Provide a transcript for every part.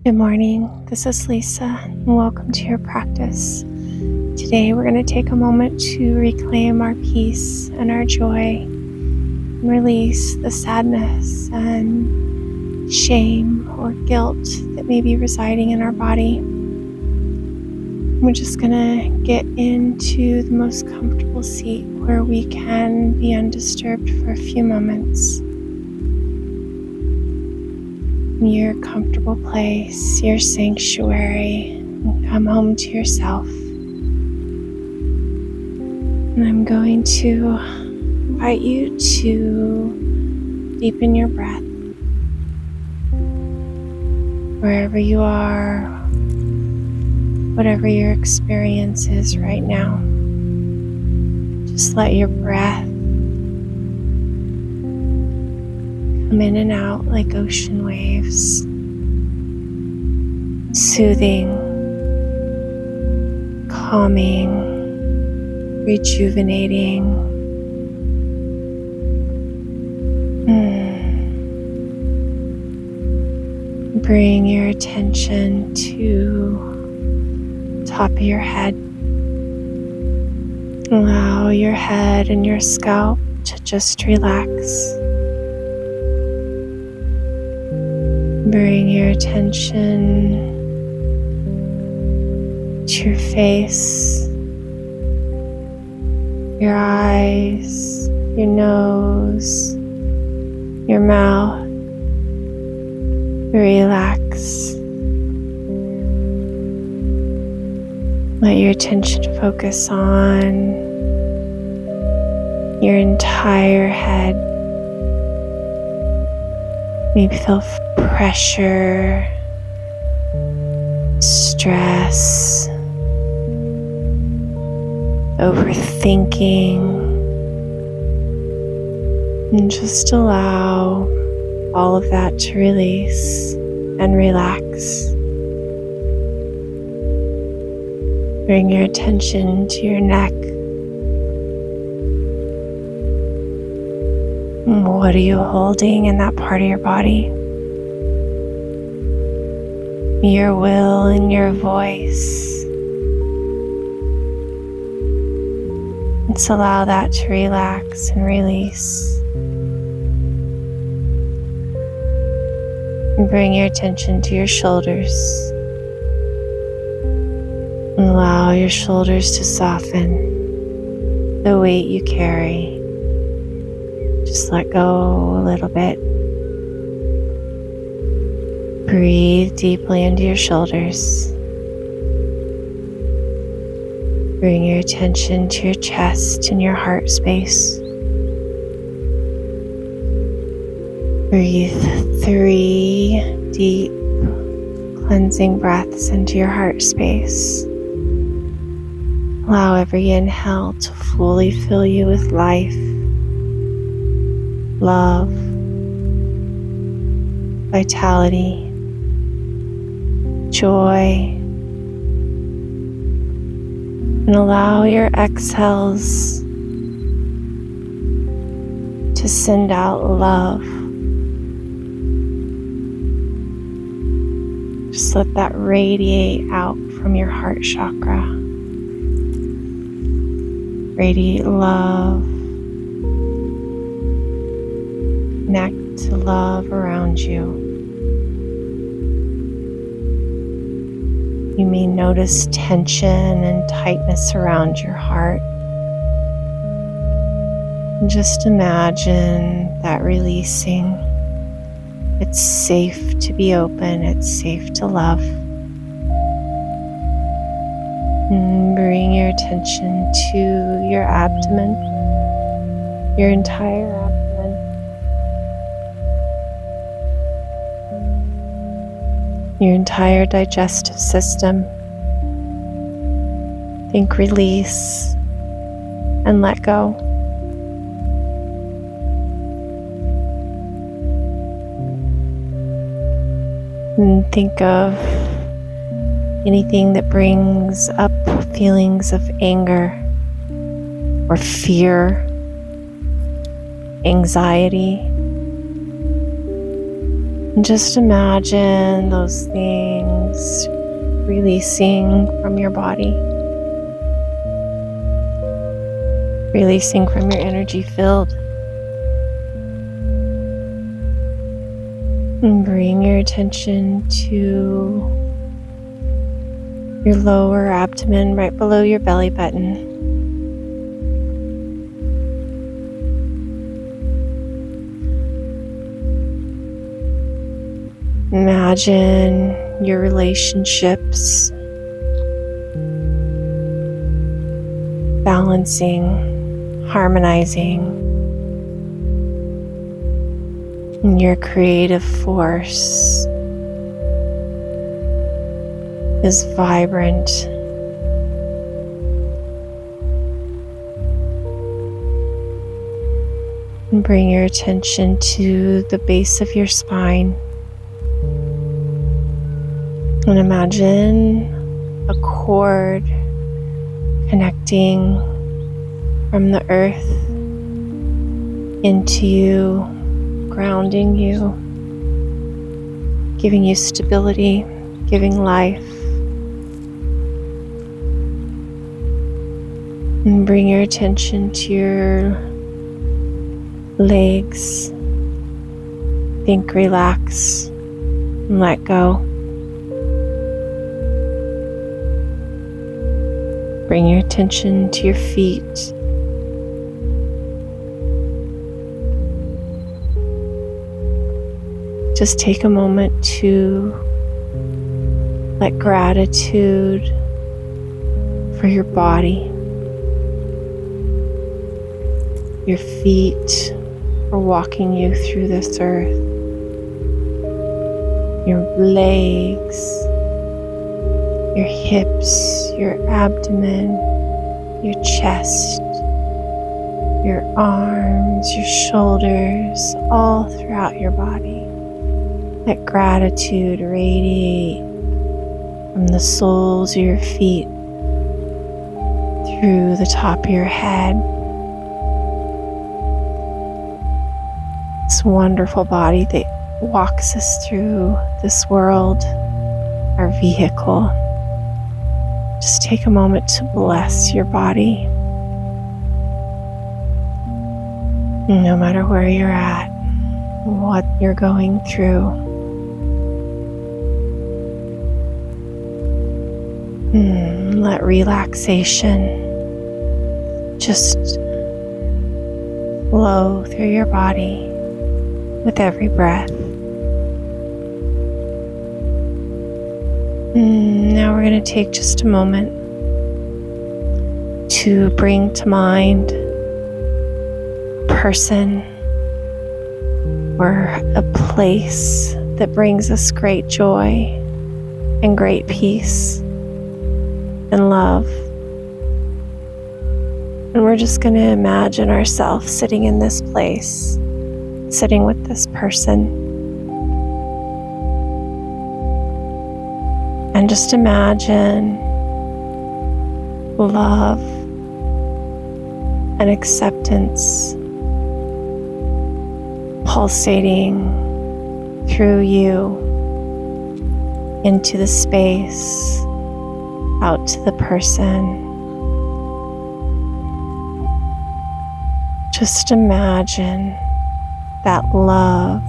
Good morning, this is Lisa, and welcome to your practice. Today we're going to take a moment to reclaim our peace and our joy and release the sadness and shame or guilt that may be residing in our body. We're just going to get into the most comfortable seat where we can be undisturbed for a few moments. Your comfortable place, your sanctuary, and come home to yourself. And I'm going to invite you to deepen your breath. Wherever you are, whatever your experience is right now, just let your breath come in and out like ocean waves, soothing, calming, rejuvenating. Bring your attention to the top of your head. Allow your head and your scalp to just relax. Bring your attention to your face, your eyes, your nose, your mouth. Relax. Let your attention focus on your entire head. Maybe feel pressure, stress, overthinking, and just allow all of that to release and relax. Bring your attention to your neck. What are you holding in that part of your body? Your will and your voice. Let's allow that to relax and release. And bring your attention to your shoulders. And allow your shoulders to soften. The weight you carry. Just let go a little bit. Breathe deeply into your shoulders. Bring your attention to your chest and your heart space. Breathe 3 deep, cleansing breaths into your heart space. Allow every inhale to fully fill you with life, love, vitality, joy, and allow your exhales to send out love. Just let that radiate out from your heart chakra. Radiate love. Connect to love around you. You may notice tension and tightness around your heart. And just imagine that releasing. It's safe to be open. It's safe to love. And bring your attention to your abdomen, your entire abdomen. Your entire digestive system. Think release and let go. And think of anything that brings up feelings of anger or fear, anxiety. And just imagine those things releasing from your body, releasing from your energy field. And bring your attention to your lower abdomen, right below your belly button. Imagine your relationships balancing, harmonizing. And your creative force is vibrant. And bring your attention to the base of your spine. And imagine a cord connecting from the earth into you, grounding you, giving you stability, giving life. And bring your attention to your legs. Think, relax, and let go. Bring your attention to your feet. Just take a moment to let gratitude for your body, your feet for walking you through this earth, your legs, your hips, your abdomen, your chest, your arms, your shoulders, all throughout your body. Let gratitude radiate from the soles of your feet through the top of your head. This wonderful body that walks us through this world, our vehicle. Just take a moment to bless your body. No matter where you're at, what you're going through. Let relaxation just flow through your body with every breath. Now we're going to take just a moment to bring to mind a person or a place that brings us great joy and great peace and love. And we're just going to imagine ourselves sitting in this place, sitting with this person. And just imagine love and acceptance pulsating through you into the space, out to the person. Just imagine that love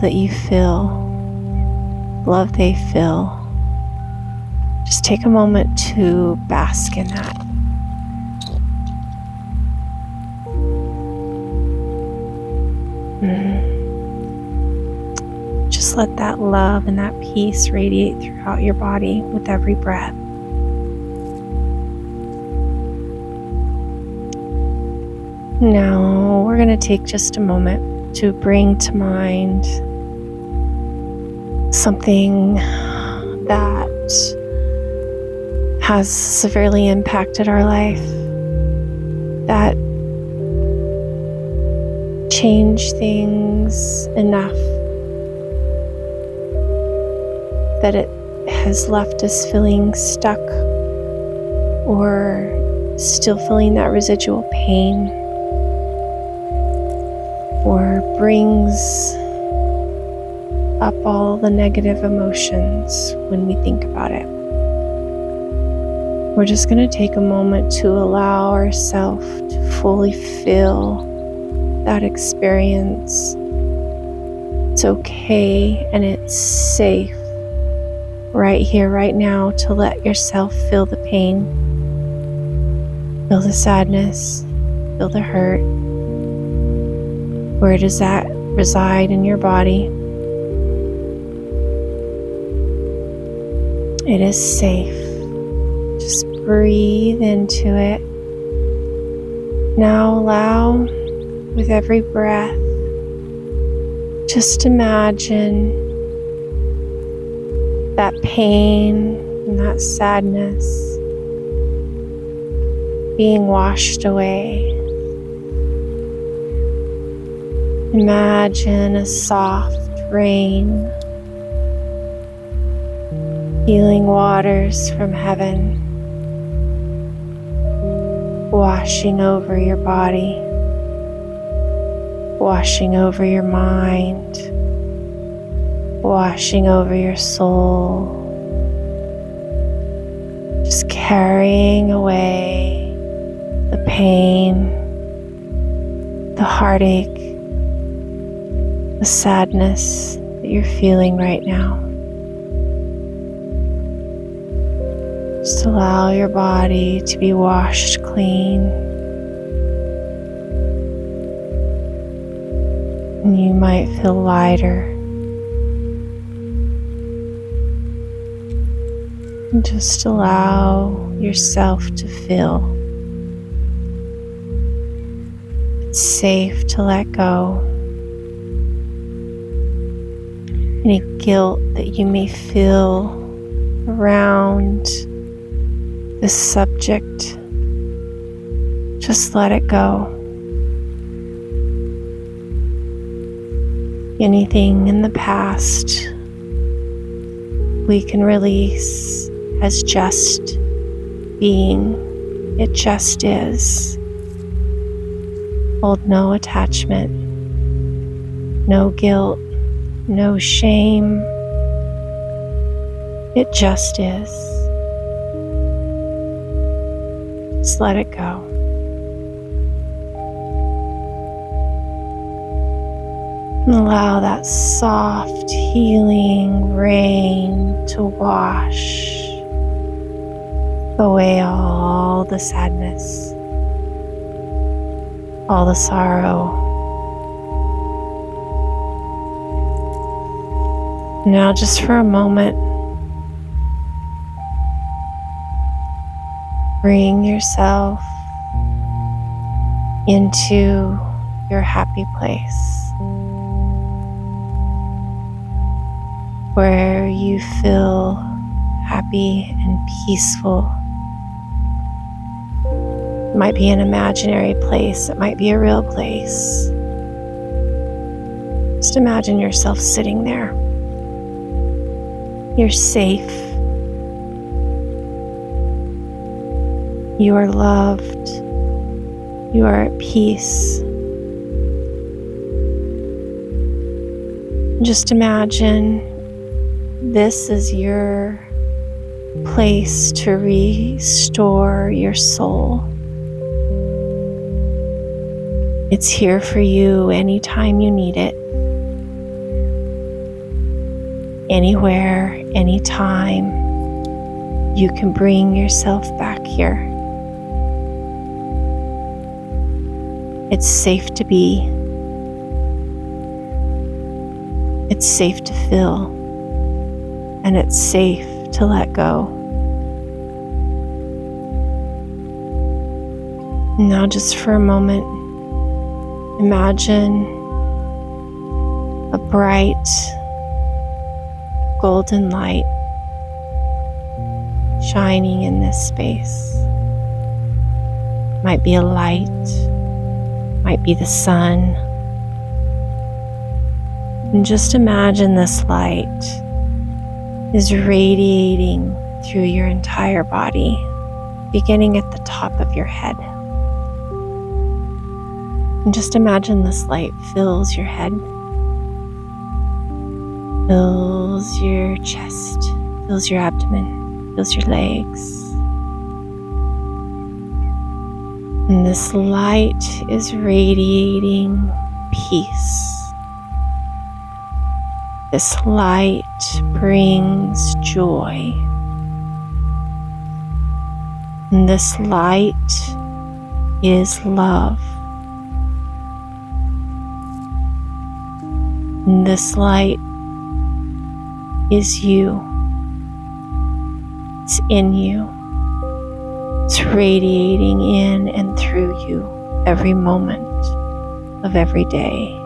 that you feel, love they feel. Just take a moment to bask in that. Just let that love and that peace radiate throughout your body with every breath. Now we're going to take just a moment to bring to mind something that has severely impacted our life, that changed things enough that it has left us feeling stuck or still feeling that residual pain. or brings up all the negative emotions when we think about it. We're just going to take a moment to allow ourselves to fully feel that experience. It's okay and it's safe right here, right now, to let yourself feel the pain, feel the sadness, feel the hurt. Where does that reside in your body? It is safe. Just breathe into it. Now allow, with every breath, just imagine that pain and that sadness being washed away. Imagine a soft rain, healing waters from heaven, washing over your body, washing over your mind, washing over your soul, just carrying away the pain, the heartache, the sadness that you're feeling right now. Just allow your body to be washed clean. And you might feel lighter. And just allow yourself to feel. It's safe to let go. Any guilt that you may feel around this subject, just let it go. Anything in the past we can release as just being. It just is. Hold no attachment, no guilt, no shame. It just is. Just let it go. And allow that soft, healing rain to wash away all the sadness, all the sorrow. Now, just for a moment, bring yourself into your happy place where you feel happy and peaceful. It might be an imaginary place, it might be a real place. Just imagine yourself sitting there. You're safe. You are loved. You are at peace. Just imagine this is your place to restore your soul. It's here for you anytime you need it. Anywhere, anytime, you can bring yourself back here. It's safe to be. It's safe to feel. And it's safe to let go. Now, just for a moment, imagine a bright golden light shining in this space. Might be a light, might be the sun. And just imagine this light is radiating through your entire body, beginning at the top of your head. And just imagine this light fills your head, fills your chest, fills your abdomen, fills your legs. And this light is radiating peace. This light brings joy. And this light is love. And this light is you. It's in you. It's radiating in and through you every moment of every day.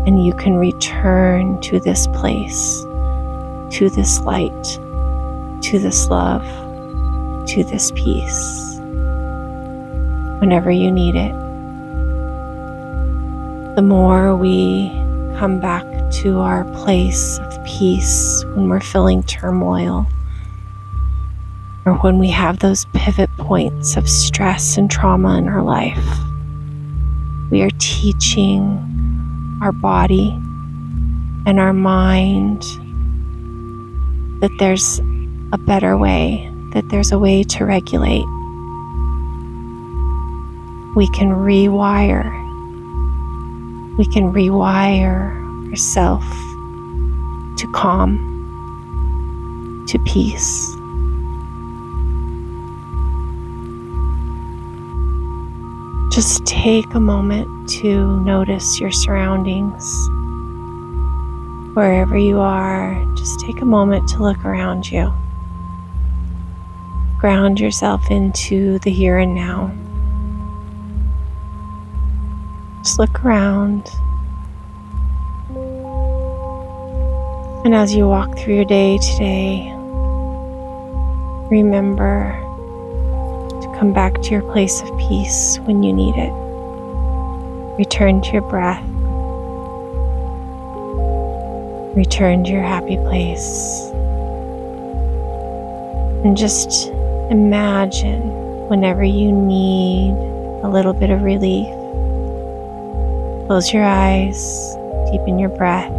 And you can return to this place, to this light, to this love, to this peace whenever you need it. The more we come back to our place of peace when we're feeling turmoil, or when we have those pivot points of stress and trauma in our life, we are teaching our body and our mind that there's a better way, that there's a way to regulate. We can rewire ourselves to calm, to peace. Just take a moment to notice your surroundings. Wherever you are, just take a moment to look around you. Ground yourself into the here and now. Just look around. And as you walk through your day today, remember to come back to your place of peace when you need it. Return to your breath. Return to your happy place. And just imagine whenever you need a little bit of relief, close your eyes, deepen your breath,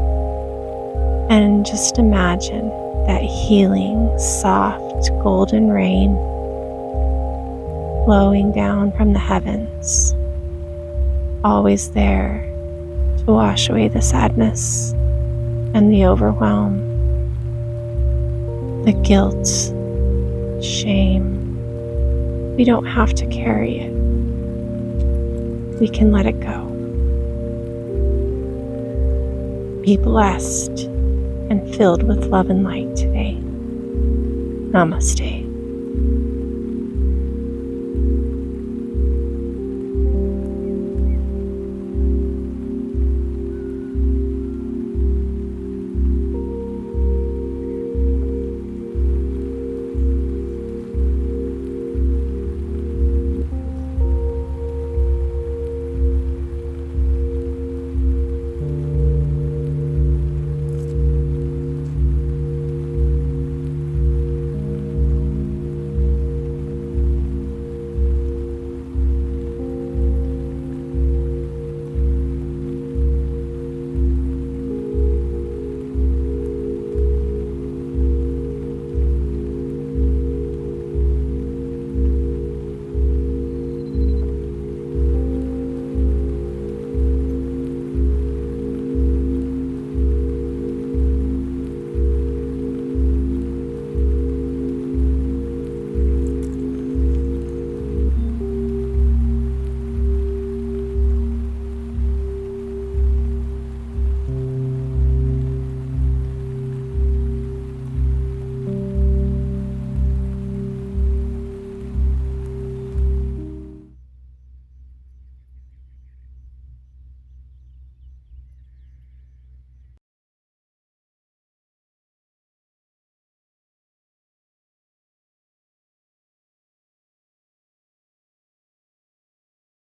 and just imagine that healing, soft, golden rain flowing down from the heavens, always there to wash away the sadness and the overwhelm, the guilt, shame. We don't have to carry it. We can let it go. Be blessed and filled with love and light today. Namaste.